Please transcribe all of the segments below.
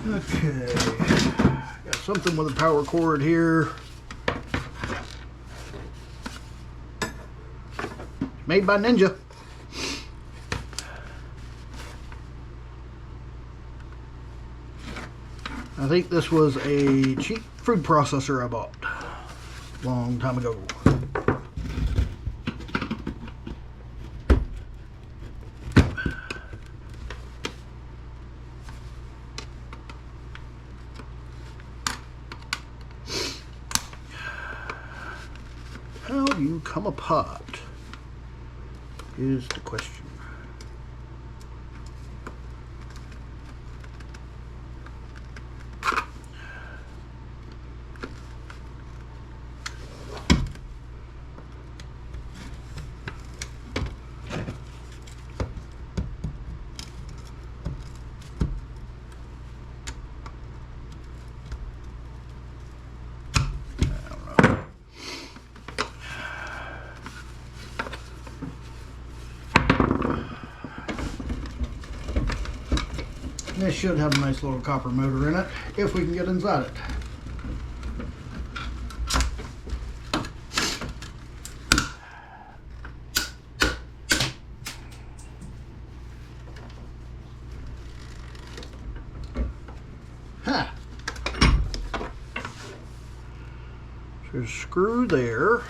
Okay, got something with a power cord here. Made by Ninja. I think this was a cheap food processor I bought a long time ago. How do you come apart is the question. This should have a nice little copper motor in it, if we can get inside it. Ha! There's a screw there.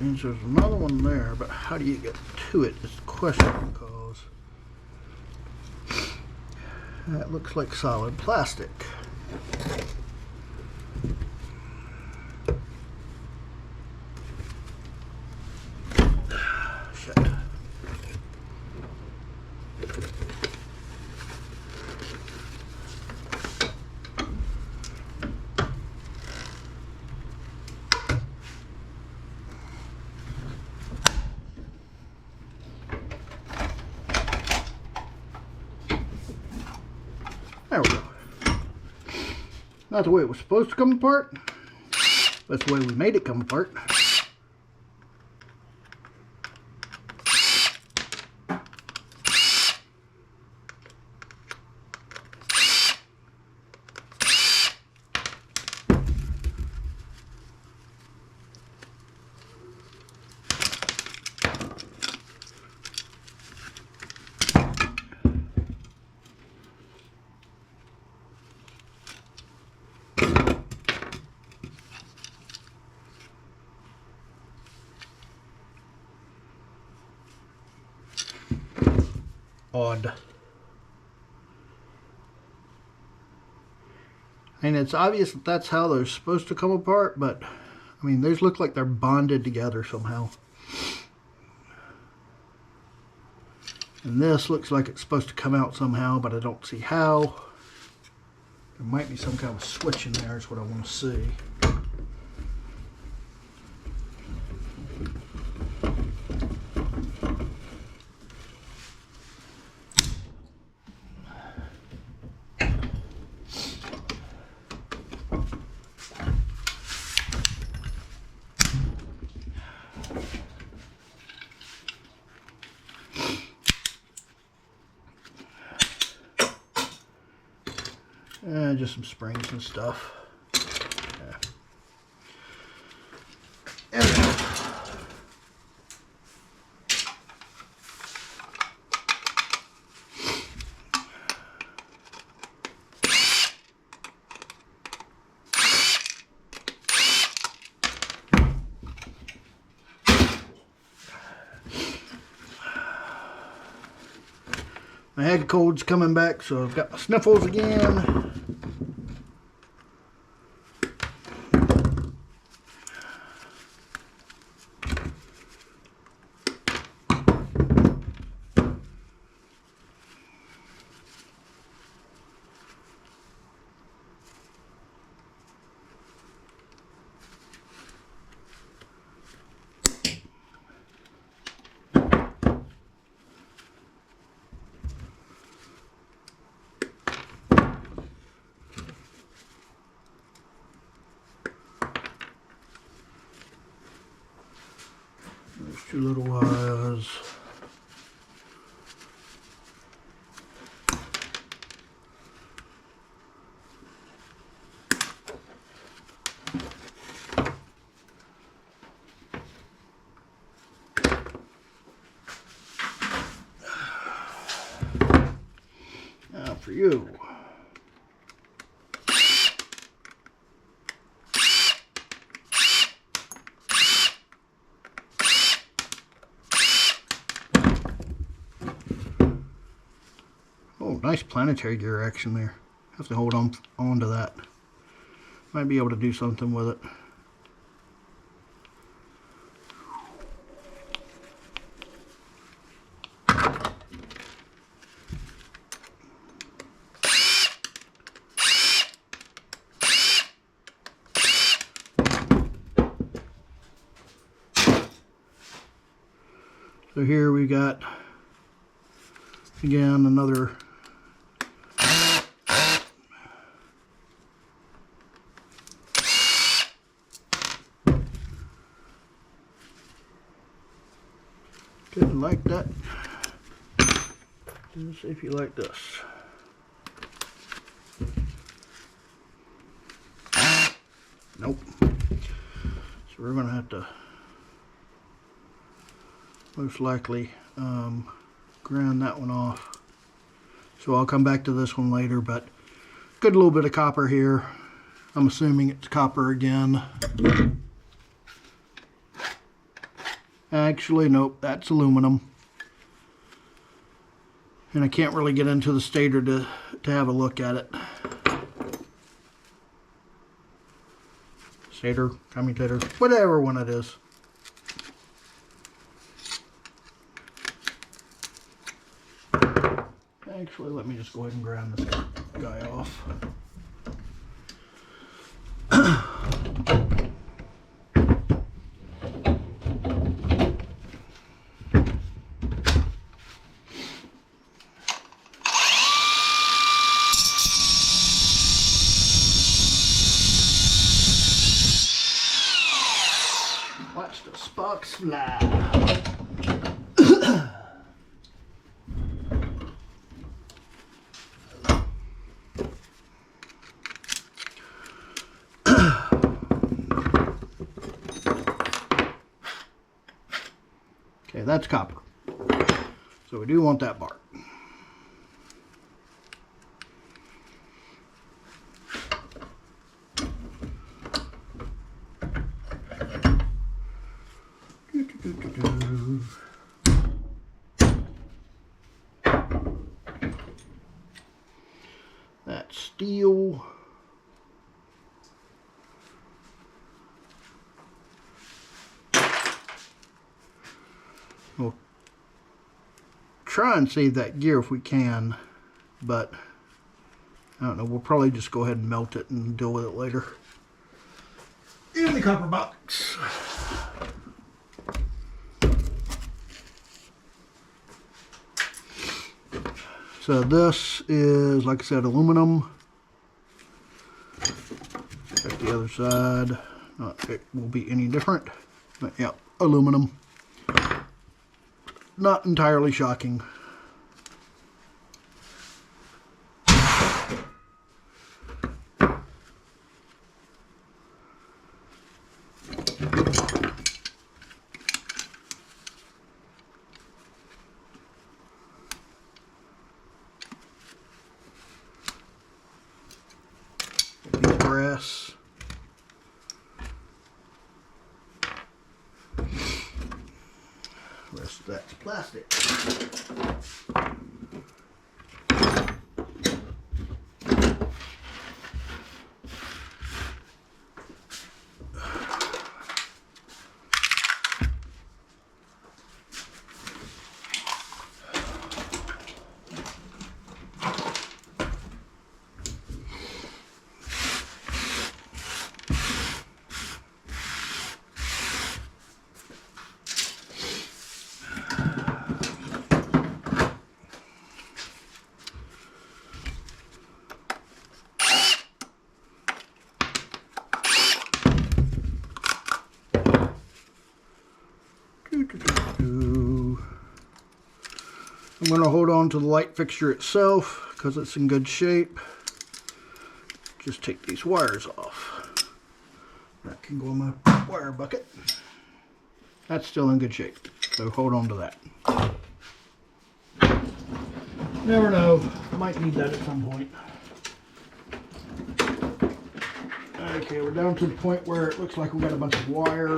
And there's another one there, but how do you get to it is the question, because that looks like solid plastic. Shit. There we go. Not the way it was supposed to come apart. That's the way we made it come apart. Odd. And it's obvious that that's how they're supposed to come apart, but I mean, these look like they're bonded together somehow. And this looks like it's supposed to come out somehow, but I don't see how. There might be some kind of switch in there is what I want to see. Just some springs and stuff. Yeah. There we go. My head cold's coming back, so I've got my sniffles again. 2 little wires. Now for you. Oh, nice planetary gear action there. Have to hold on to that. Might be able to do something with it. So here we got, again, another didn't like that. Let's see if you like this. Nope. So we're gonna have to most likely grind that one off. So I'll come back to this one later, but good little bit of copper here. I'm assuming it's copper again. Actually, nope, that's aluminum. And I can't really get into the stator to have a look at it. Stator, commutator, whatever one it is. Actually, let me just go ahead and grind this guy off. Watch the sparks fly. Okay, that's copper. So we do want that bark. That's steel. We'll try and save that gear if we can, but I don't know, we'll probably just go ahead and melt it and deal with it later. In the copper box. So this is, like I said, aluminum. Check the other side. Not it will be any different, but yeah, aluminum. Not entirely shocking. Brass. The rest of that's plastic. I'm going to hold on to the light fixture itself because it's in good shape. Just take these wires off. That can go in my wire bucket. That's still in good shape, so hold on to that. Never know, might need that at some point. Okay, we're down to the point where it looks like we've got a bunch of wire.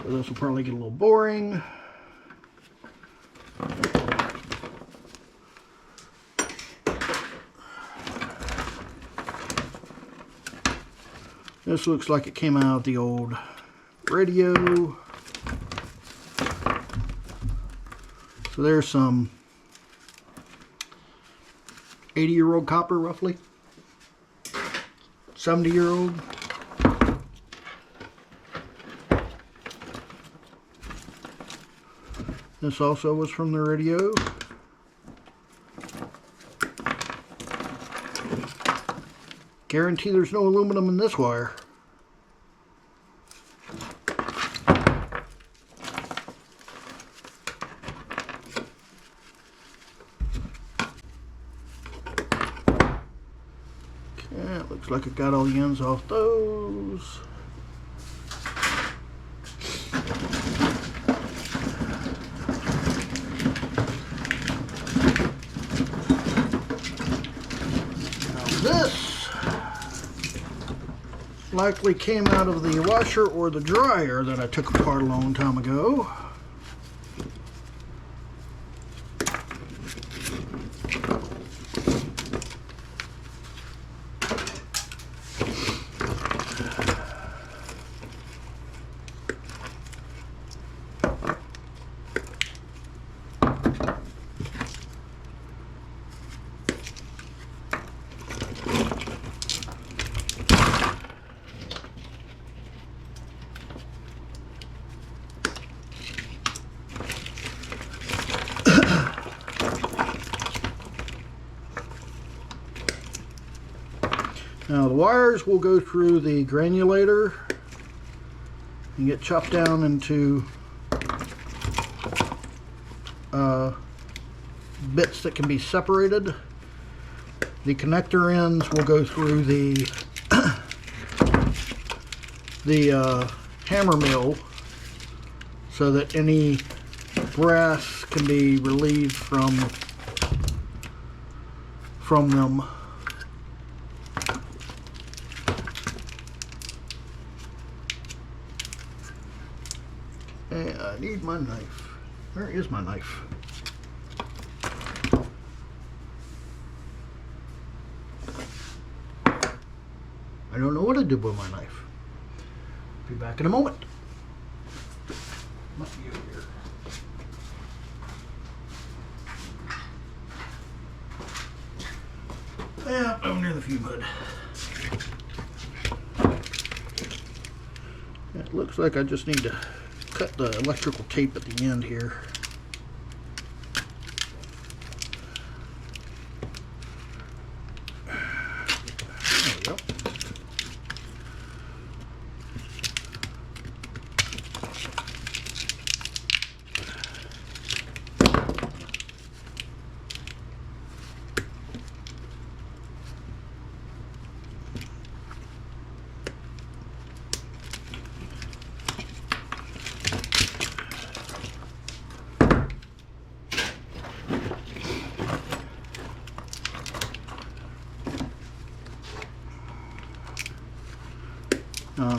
So this will probably get a little boring. This looks like it came out of the old radio. So there's some 80-year-old copper, roughly. 70-year-old. This also was from the radio. Guarantee there's no aluminum in this wire. Okay, it looks like I got all the ends off those. This likely came out of the washer or the dryer that I took apart a long time ago. Now the wires will go through the granulator and get chopped down into bits that can be separated. The connector ends will go through the hammer mill so that any brass can be relieved from them. And I need my knife. Where is my knife? I don't know what to do with my knife. Be back in a moment. Must be over here. Yeah, over near the fume hood. It looks like I just need to cut the electrical tape at the end here. There we go.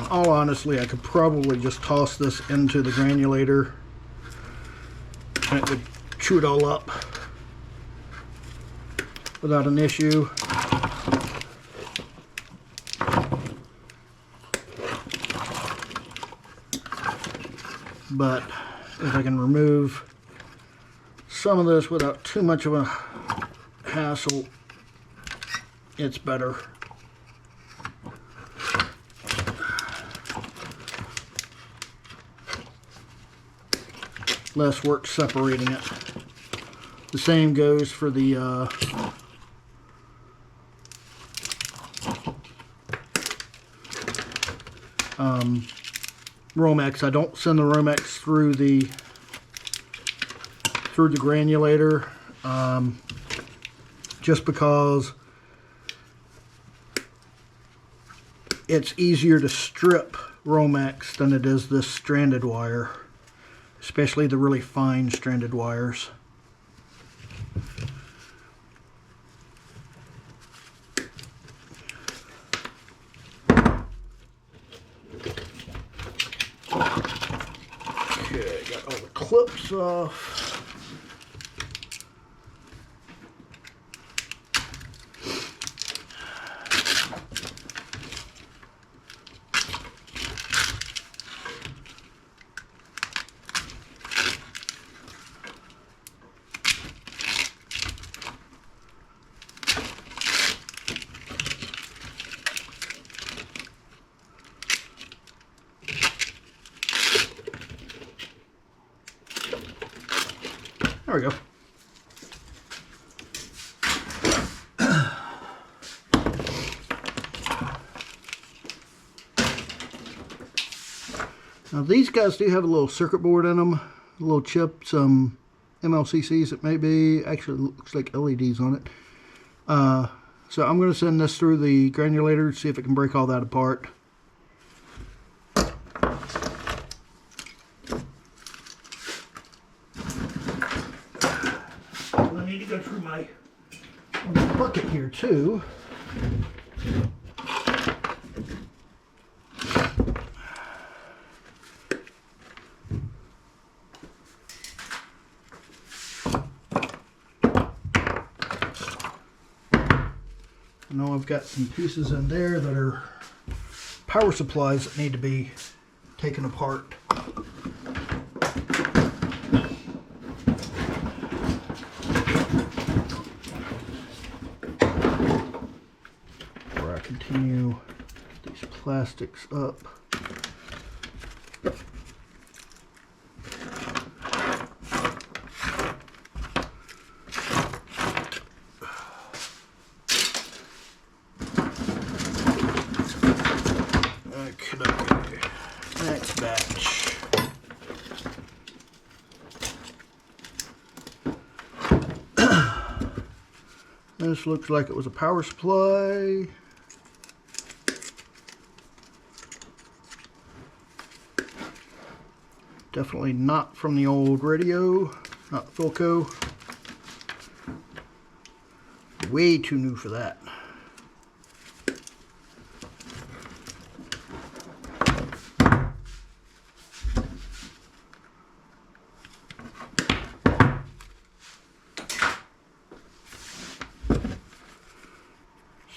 All honestly, I could probably just toss this into the granulator and it would chew it all up without an issue. But if I can remove some of this without too much of a hassle, it's better. Less work separating it. The same goes for the Romex. I don't send the Romex through the granulator, just because it's easier to strip Romex than it is this stranded wire, especially the really fine stranded wires. Okay, got all the clips off. There we go. Now these guys do have a little circuit board in them, a little chip, some MLCCs it may be. Actually, it looks like LEDs on it. So I'm going to send this through the granulator, see if it can break all that apart. I need to go through my bucket here too. I know I've got some pieces in there that are power supplies that need to be taken apart. Before I continue these plastics up. Next batch. This looks like it was a power supply. Definitely not from the old radio, not Philco. Way too new for that.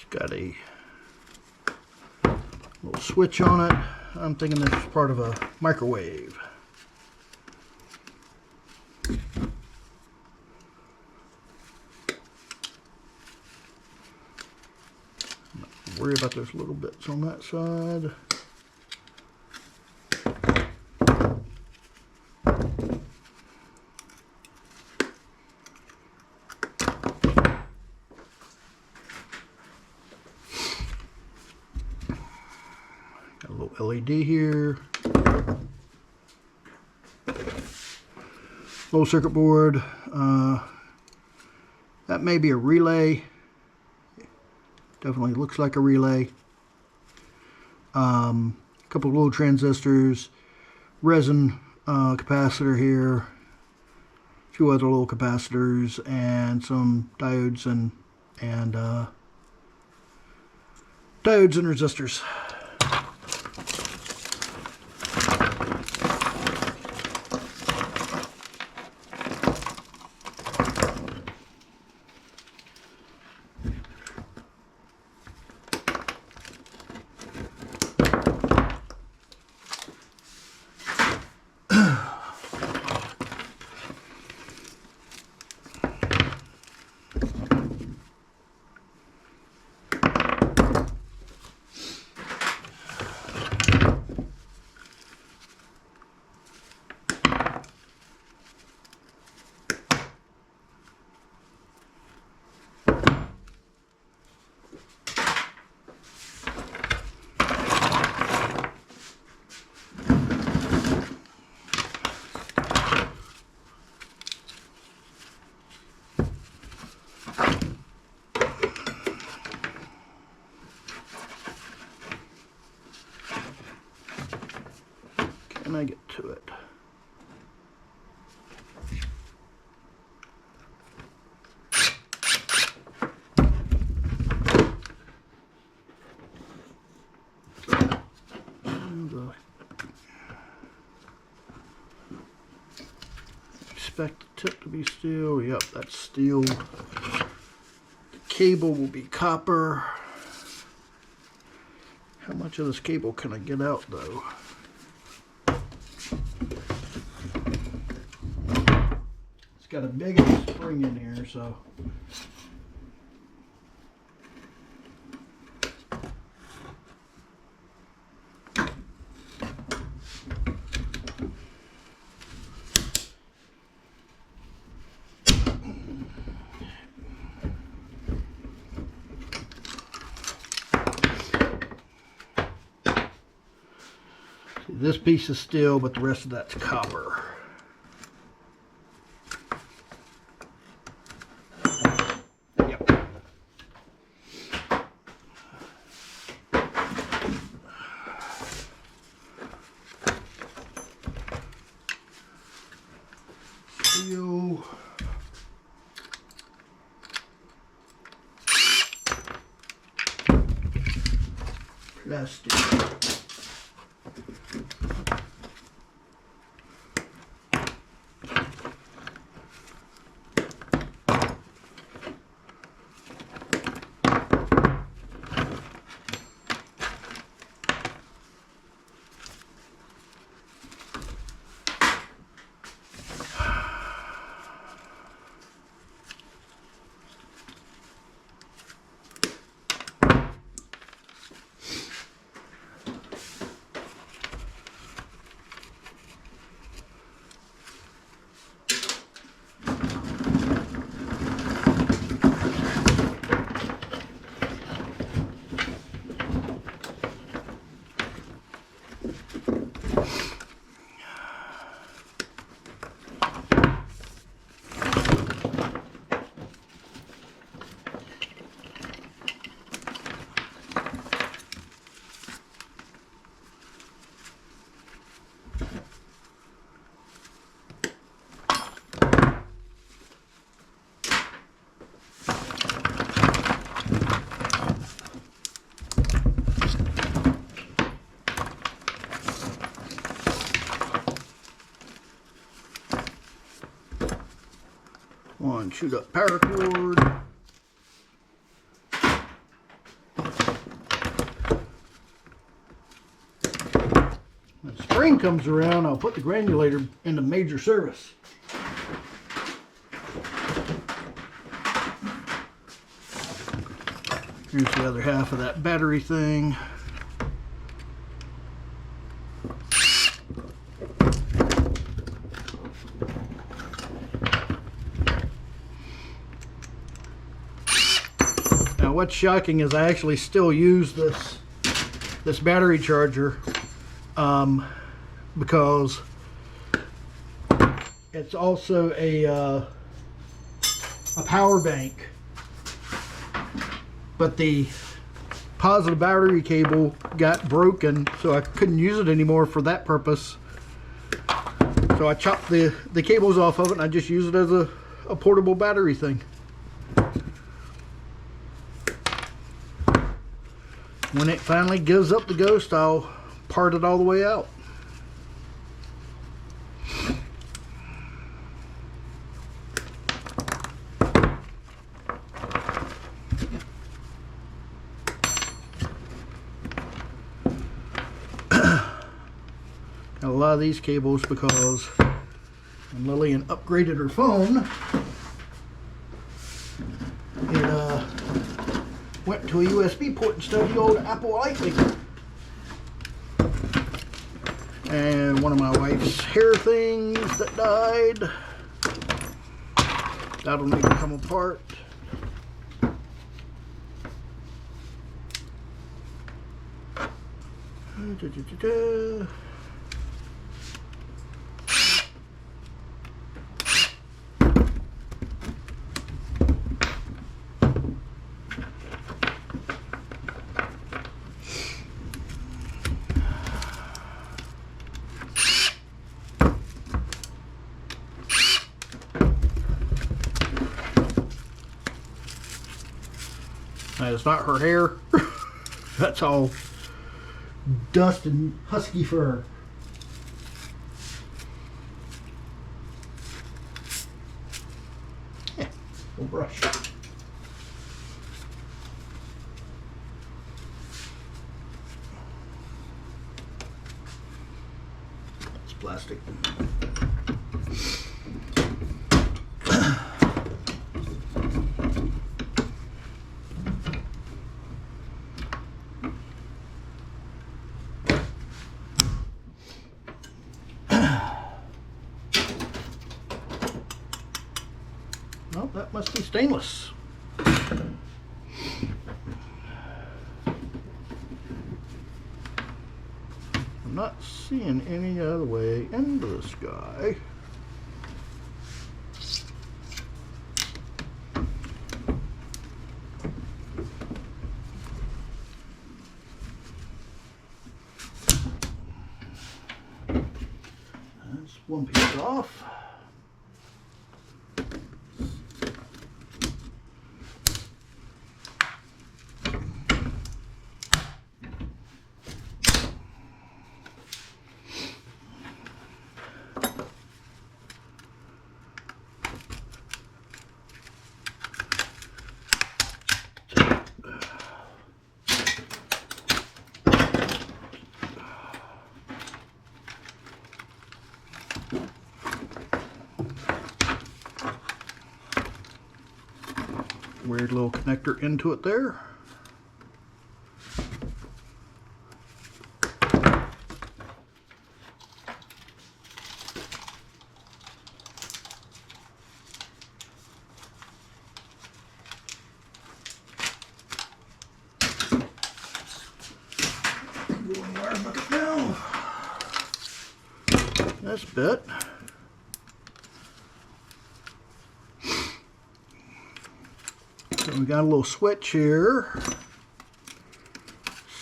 Got a little switch on it. I'm thinking this is part of a microwave. Not worry about those little bits on that side. Got a little LED here. Little circuit board. That may be a relay. Definitely looks like a relay. A couple of little transistors. Resin capacitor here. A few other little capacitors and some diodes and resistors. I get to it. Expect the tip to be steel. Yep, that's steel. The cable will be copper. How much of this cable can I get out though? It's got a big spring in here, so. This piece is steel, but the rest of that's copper. Yep. Steel. Plastic. One chewed up power cord. When spring comes around, I'll put the granulator into major service. Here's the other half of that battery thing. Now what's shocking is I actually still use this battery charger because it's also a power bank, but the positive battery cable got broken, so I couldn't use it anymore for that purpose. So I chopped the cables off of it and I just use it as a portable battery thing. When it finally gives up the ghost, I'll part it all the way out. Got a lot of these cables because when Lillian upgraded her phone, it went to a USB port instead of the old Apple Lightning. And one of my wife's hair things that died, that'll need to come apart. That is not her hair. That's all dust and husky fur. Yeah, we'll brush. It's plastic. Oh, that must be stainless. I'm not seeing any other way into the sky. That's one piece off. Weird little connector into it there. Going wire bucket now. That's bit. So we got a little switch here,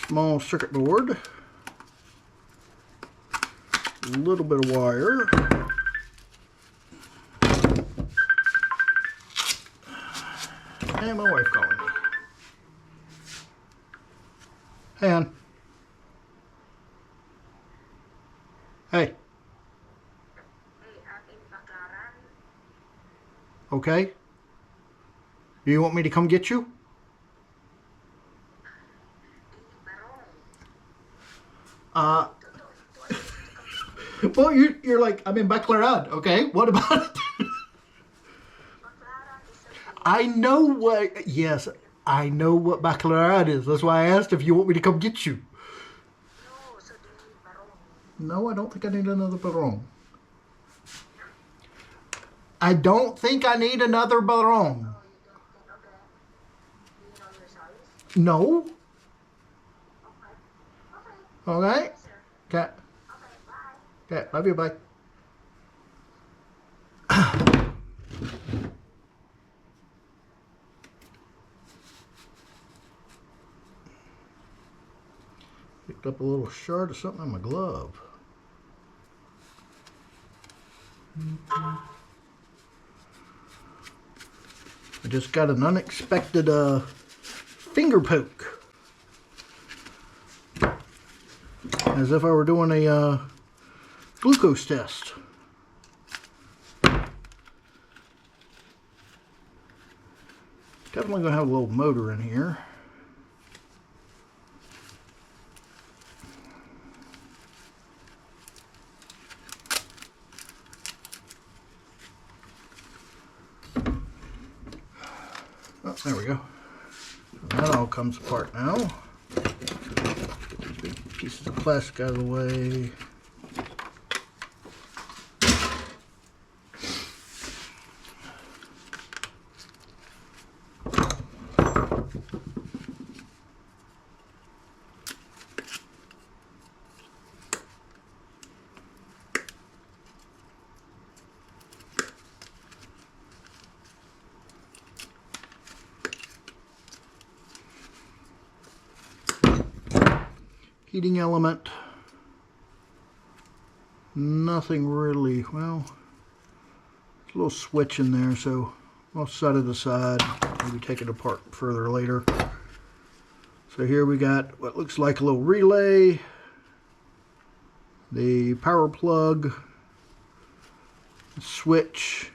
small circuit board, a little bit of wire, and my wife calling me. Hey, hon. Hey. Okay. Do you want me to come get you? Well, you're like, I'm in Baclaran, okay? What about it? I know what, yes, I know what Baclaran is. That's why I asked if you want me to come get you. No, I don't think I need another barong. I don't think I need another barong. No. Okay. Okay. Okay. Love you. Bye. Picked up a little shard of something in my glove. I just got an unexpected finger poke, as if I were doing a glucose test. Definitely gonna have a little motor in here. Oh, there we go. That all comes apart now. Get these big pieces of plastic out of the way. Heating element, nothing really, well, there's a little switch in there, so I'll set it aside, maybe take it apart further later. So here we got what looks like a little relay, the power plug, switch,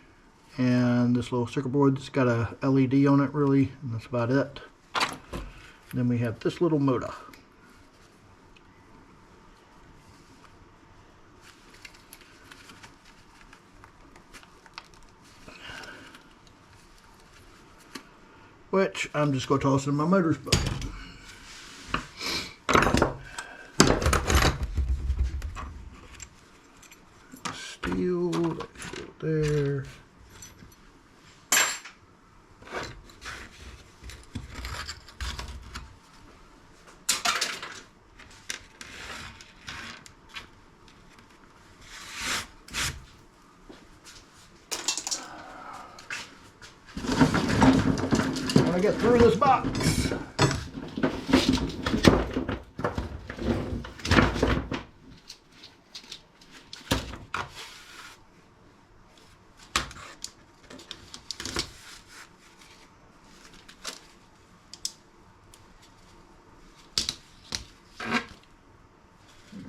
and this little circuit board that's got a LED on it really, and that's about it. Then we have this little motor. Which I'm just going to toss in my motors bucket. Steel, that's it there. When I get through this box,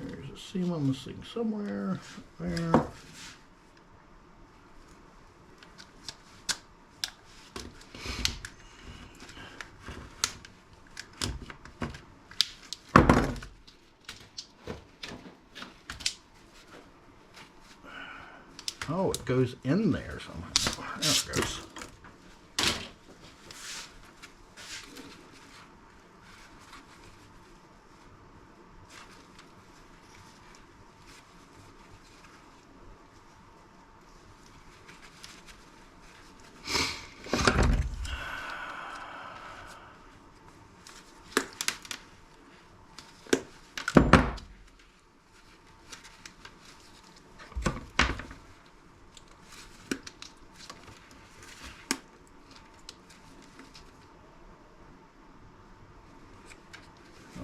there's a seam on this thing somewhere there. Oh, it goes in there somehow. There it goes.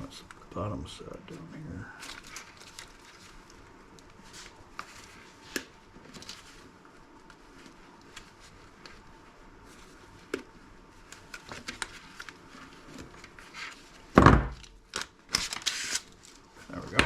That's the bottom side down here. There we go.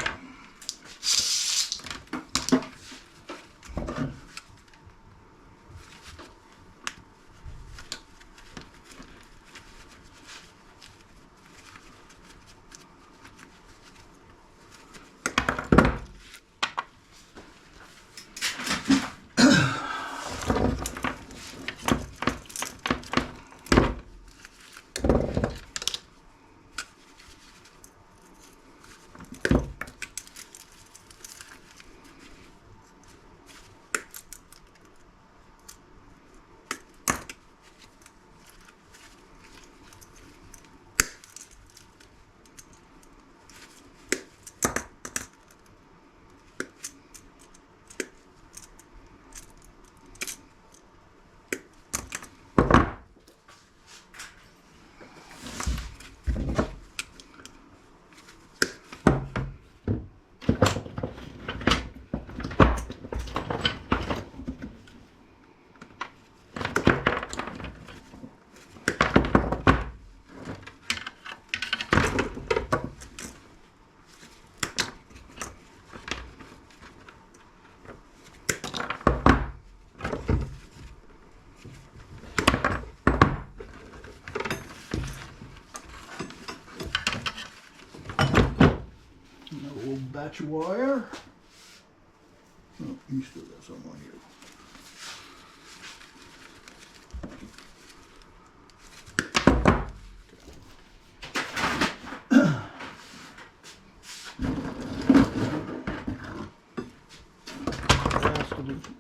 Batch of wire. Oh, you still got some on here.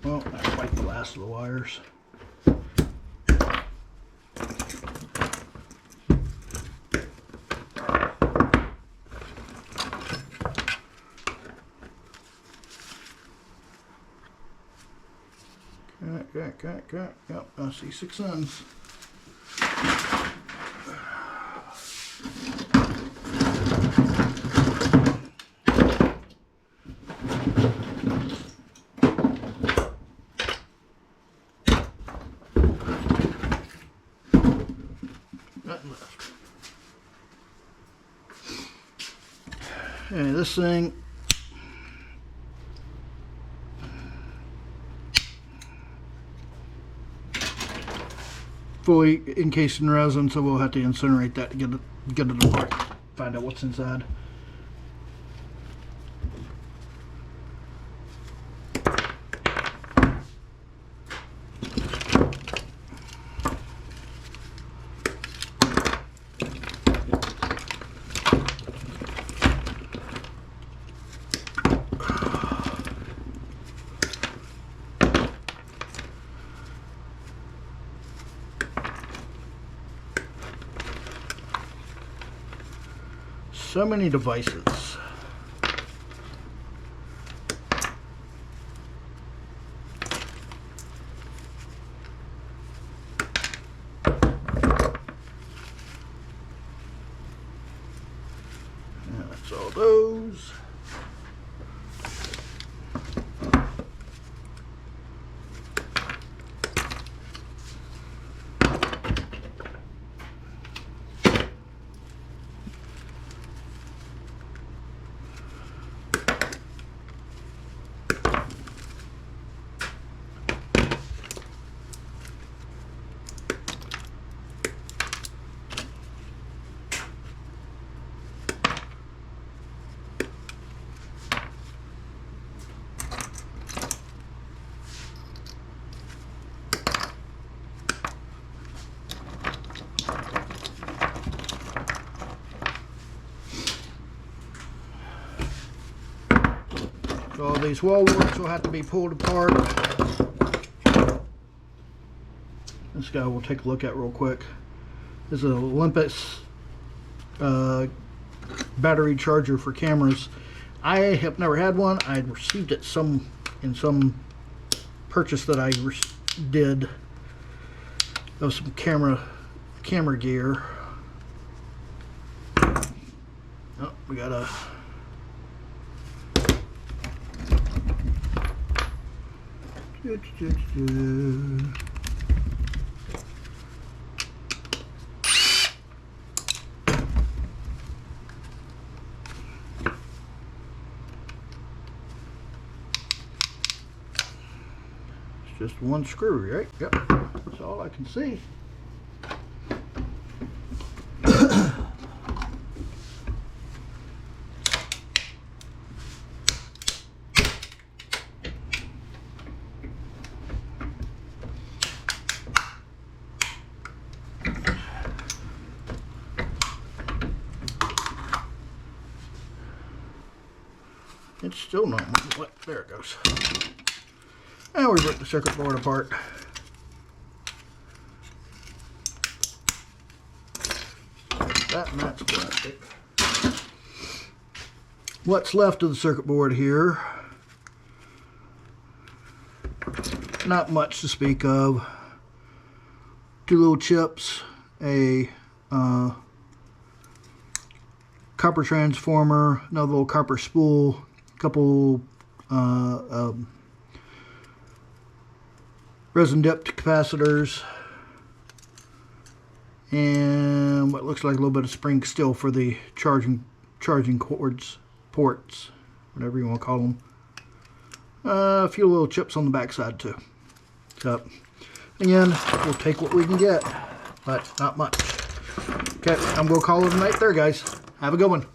Well, that's like the last of the wires. Okay. Yep, I see 6 ends. Nothing left. And this thing, fully encased in resin, so we'll have to incinerate that to get it apart, find out what's inside. So many devices. And that's all those. So all these wall warts will have to be pulled apart. This guy we'll take a look at real quick. This is an Olympus battery charger for cameras. I have never had one. I received it in some purchase that I did of some camera gear. Oh, we got a it's just one screw, right? Yep, that's all I can see. It's still not moving. There it goes. And we rip the circuit board apart. That and that's plastic. What's left of the circuit board here? Not much to speak of. Two little chips, a copper transformer, another little copper spool, couple resin dipped capacitors, and what looks like a little bit of spring steel for the charging ports, whatever you want to call them. A few little chips on the back side too. So again, we'll take what we can get, but not much. Okay, I'm gonna call it a night there, guys. Have a good one.